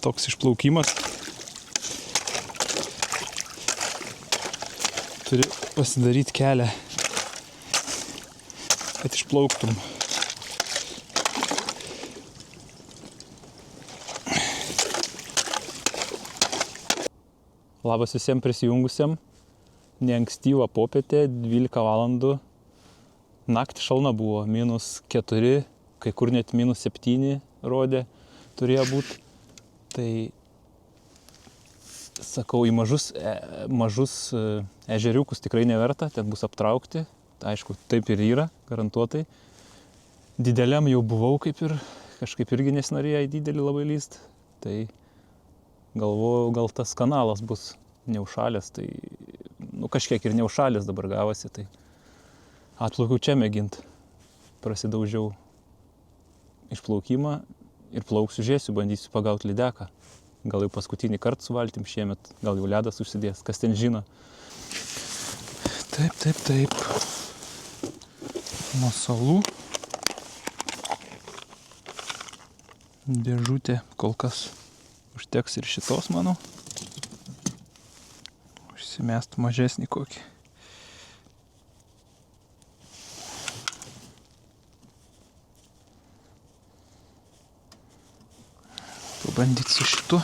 toks išplaukimas. Turi pasidaryti kelią, kad išplauktum. Labas visiems prisijungusiam. Neankstyva popietė, 12 valandų. Naktį šalna buvo, -4, kai kur net -7 rodė, turėjo būti. Tai, sakau, į mažus ežeriukus tikrai neverta, ten bus aptraukti. Aišku, taip ir yra, garantuotai. Dideliam jau buvau kaip ir, kažkaip irgi nesinorėjo į didelį labai lyst. Tai galvoju, gal tas kanalas bus neužšalęs, tai kažkiek ir neužšalęs dabar gavosi, tai atplaukiau čia mėgint. Prasidaužiau išplaukimą ir plauksiu, žiūrėsiu, bandysiu pagauti lydeką. Gal jau paskutinį kartą su valtim šiemet, gal jau ledas užsidės, kas ten žino. Taip. Masalų. Dėžutė kol kas užteks ir šitos, manau. Užsimest mažesnį kokį. Pabandyti su šitu.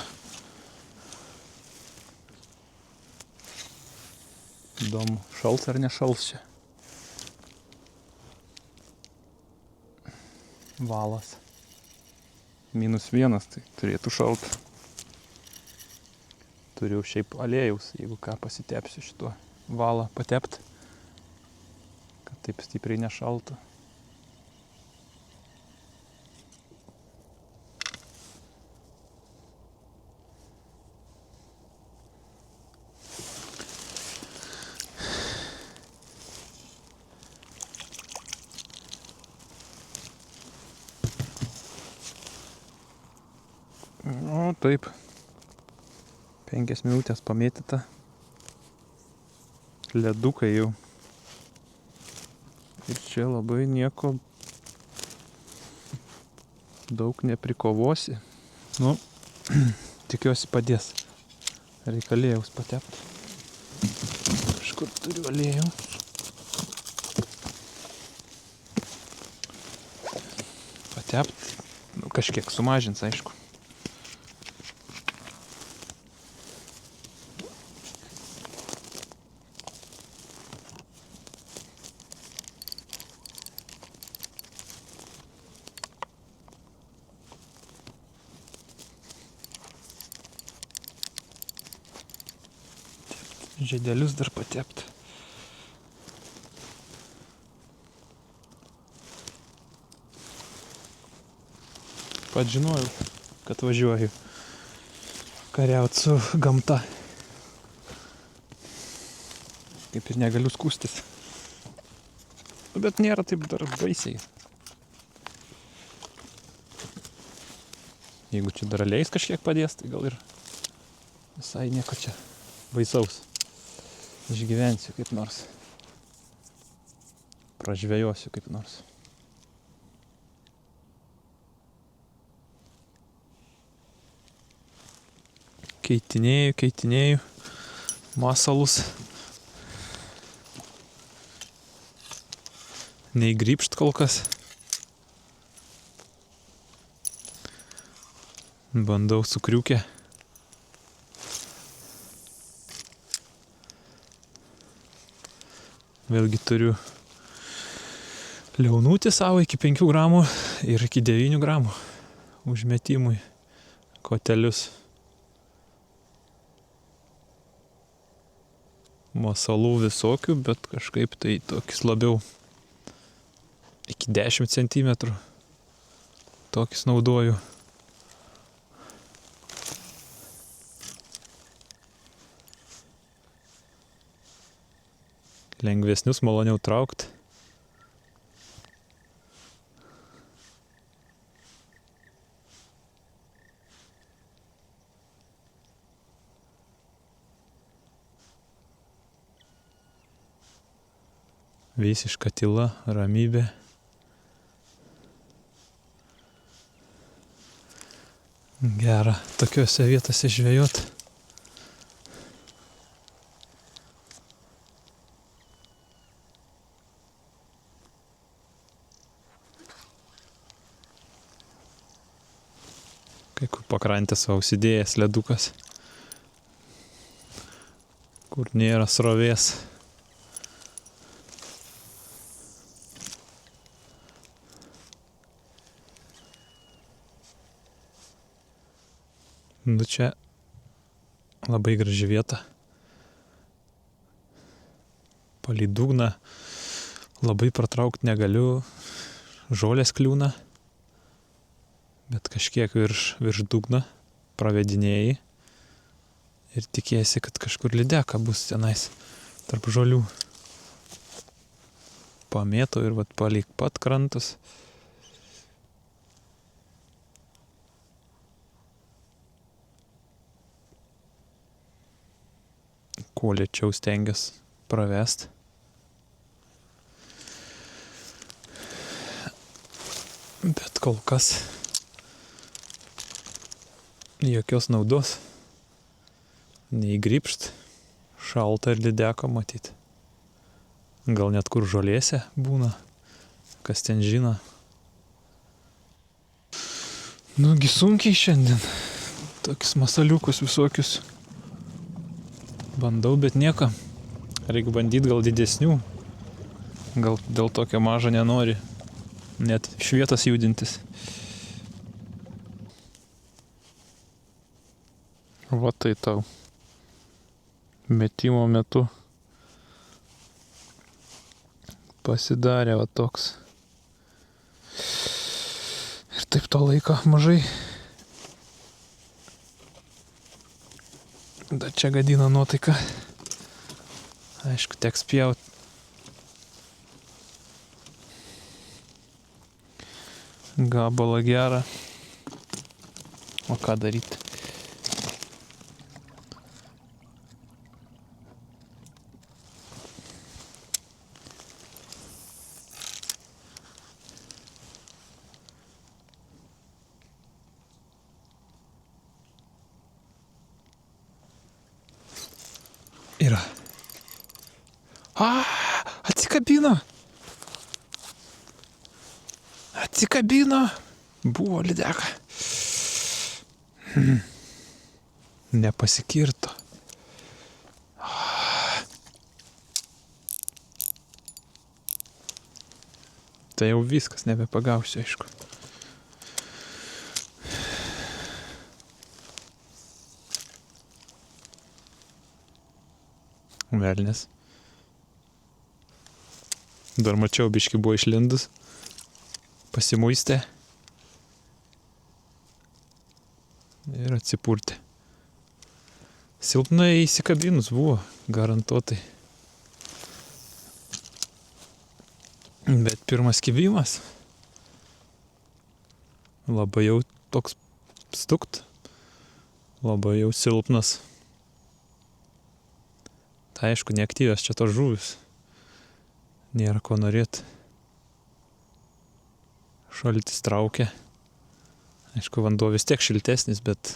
Įdomu, šals ar nešals čia. Valas. -1, tai turėtų šalt. Turiu šiaip aliejaus, jeigu ką pasitepsiu šituo valą patept, kad taip stipriai nešaltų. O, taip. 5 minutės pamėtyta. Ledukai jau. Ir čia labai nieko daug neprikovosi. Tikiuosi padės. Reikia aliejaus patept. Kažkur turiu aliejaus. Patept. Kažkiek sumažins, aišku. Žiedelius dar patept. Pat žinojau, kad važiuoju kariaut su gamta. Kaip ir negaliu skūstis. Bet nėra taip dar baisiai. Jeigu čia dar aliejus kažkiek padės, tai gal ir visai nieko čia baisaus. Išgyvensiu kaip nors. Pražvejosiu kaip nors. Keitinėju masalus. Neįgrybšt kol kas. Bandau su kriukė. Vėlgi turiu liaunutį savo iki 5 gramų ir iki 9 gramų užmetimui kotelius. Masalų visokių, bet kažkaip tai tokis labiau iki 10 centimetrų tokis naudoju. Lengvesnius maloniau traukt. Visiška tyla, ramybė. Gera tokiuose vietose žvejot. Kai kur pakrantės va užsidėjęs ledukas, kur nėra srovės. Nu čia labai graži vieta. Palei dugną labai pratraukti negaliu, žolės kliūna, bet kažkiek virš dugno pravedinėjai ir tikėsi, kad kažkur lydeka bus tenais tarp žolių. Pamėtau ir vat palei pat krantus. Kuo lėčiau stengiuos pravest. Bet kol kas jokios naudos. Nei grybšt, šalta ir lydeka matyt. Gal net kur žolėse būna, kas ten žino. Nugi sunkiai šiandien. Tokius masaliukus visokius. Bandau, bet nieko. Reikia bandyti gal didesnių. Gal dėl tokio mažo nenori net iš vietos judintis. Va tai tau. Metimo metu pasidarė va toks. Ir taip to laiko mažai. Da čia gadina nuotaiką. Aišku, teks pjaut. Gabalą gerą. O ką daryti? Yra. Atsikabino. Atsikabino. Buvo lydeka. Nepasikirto. Tai jau viskas, nebepagausiu, aišku. Velnias. Dar mačiau, biški buvo išlindus. Pasimuistė. Ir atsipurtė. Silpnai įsikabinus buvo, garantuotai. Bet pirmas kibimas. Labai jau toks stukt. Labai jau silpnas. Tai aišku, neaktyvios čia tos žuvis. Nėra ko norėt. Šaltis traukia. Aišku, vanduo vis tiek šiltesnis, bet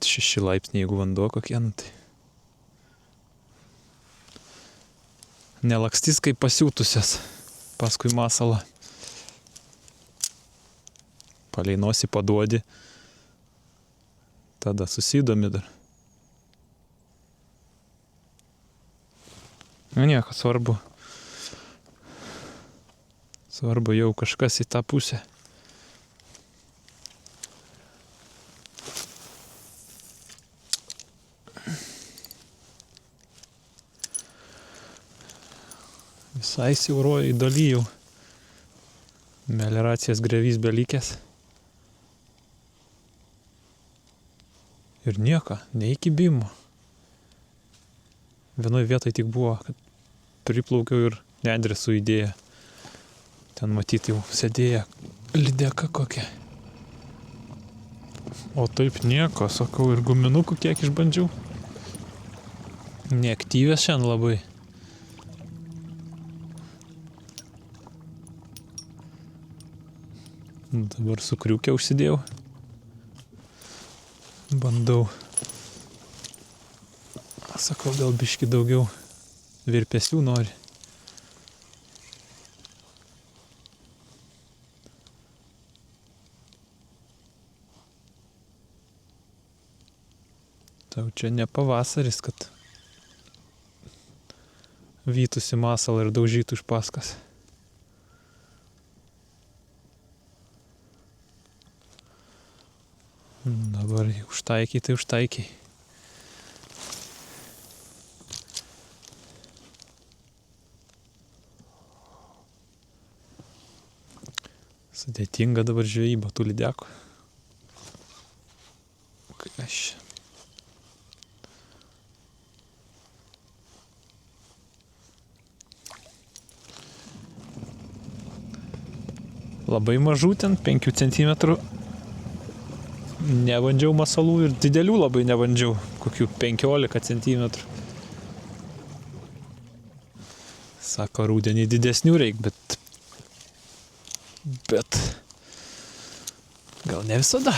6 laipsniai, jeigu vanduo kokie, nu tai nelakstys kaip pasiūtusias paskui masalą. Palei nosį paduodi, tada susidomi dar. Nu nieko, svarbu. Svarbu jau kažkas į tą pusę. Visai siauroji daly jau. Melioracijos grevys belikęs. Ir nieko, nei kibimo. Vienoj vietoj tik buvo, kad priplaukiau ir nendrę suįdėję. Ten matyti jau sėdėję lydeka kokia. O taip nieko, sakau, ir guminukų kiek išbandžiau. Neaktyvės šiandien labai. Dabar su kriukė užsidėjau. Bandau. Sakau, gal biški daugiau virpesių nori. Tau čia ne pavasaris, kad vytųsi masalą ir daužytų iš paskas. Dabar užtaikiai, tai užtaikiai. Sudėtinga dabar žvejyba tų lydekų. Aš labai mažų ten, 5 cm. Nebandžiau masalų ir didelių labai nebandžiau, kokių 15 cm. Sako, rūdienį didesnių reik, bet gal ne visada.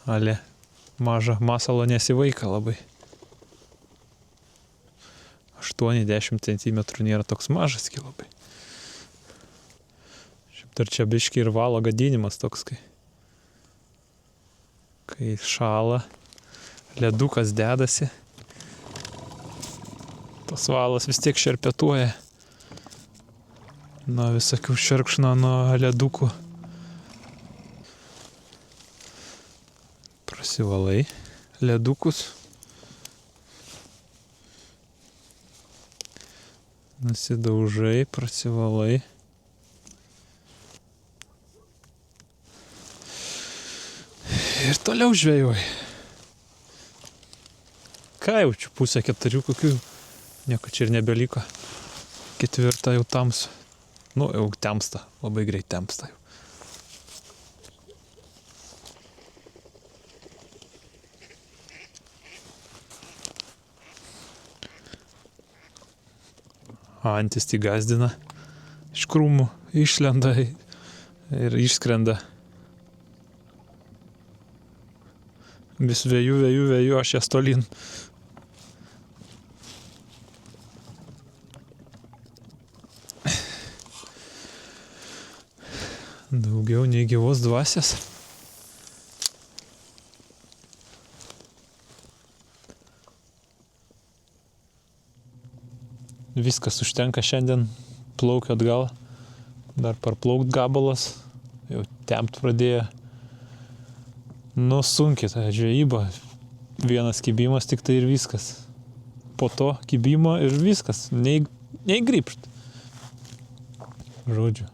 Ale mažą masalo nesivaika labai. 8-10 cm nėra toks mažas labai. Dar čia biški ir valo gadinimas toks, kai šala, ledukas dedasi. Tas valas vis tiek šerpetuoja nuo visokių šerkšno, nuo ledukų. Prasivalai ledukus. Nusidaužai, prasivalai. Ir toliau žvejoji. Ką jaučiu, 3:30 kokių, nieko čia ir nebeliko. 4 jau tamsu. Nu, jau temsta, labai greit temsta jau. Antis tai gazdina, iš krūmų išlenda ir išskrenda. Vis veju, aš jas tolyn. Daugiau nei gyvos dvasios. Viskas užtenka šiandien, plaukiu atgal. Dar parplaukt gabalas, jau tempt pradėjo. Nu, sunkiai ta žvejyba. Vienas kibimas tik tai ir viskas. Po to kibimo ir viskas. Nei grįžt. Žodžiu.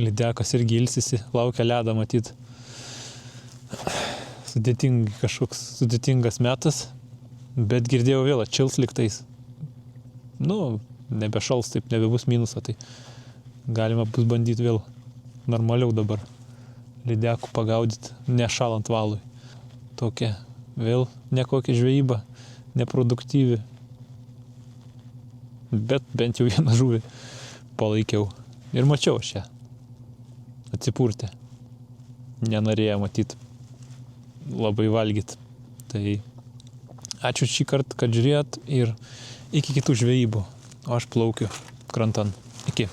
Lydekas irgi ilsisi, laukia ledą matyt. Kažkoks sudėtingas metas. Bet girdėjau vėl atšils liktais. Nu, nebešals taip, nebebus minuso, tai galima bus bandyti vėl normaliau dabar. Lydekų pagaudyti, nešalant valui. Tokia vėl nekokia žvejyba, neproduktyvi. Bet bent jau vieną žuvį palaikiau. Ir mačiau aš ją. Atsipurtė. Nenorėjo matyti labai valgyti. Tai ačiū šį kartą, kad žiūrėjot ir iki kitų žvejybų. O aš plaukiu krantan. Iki.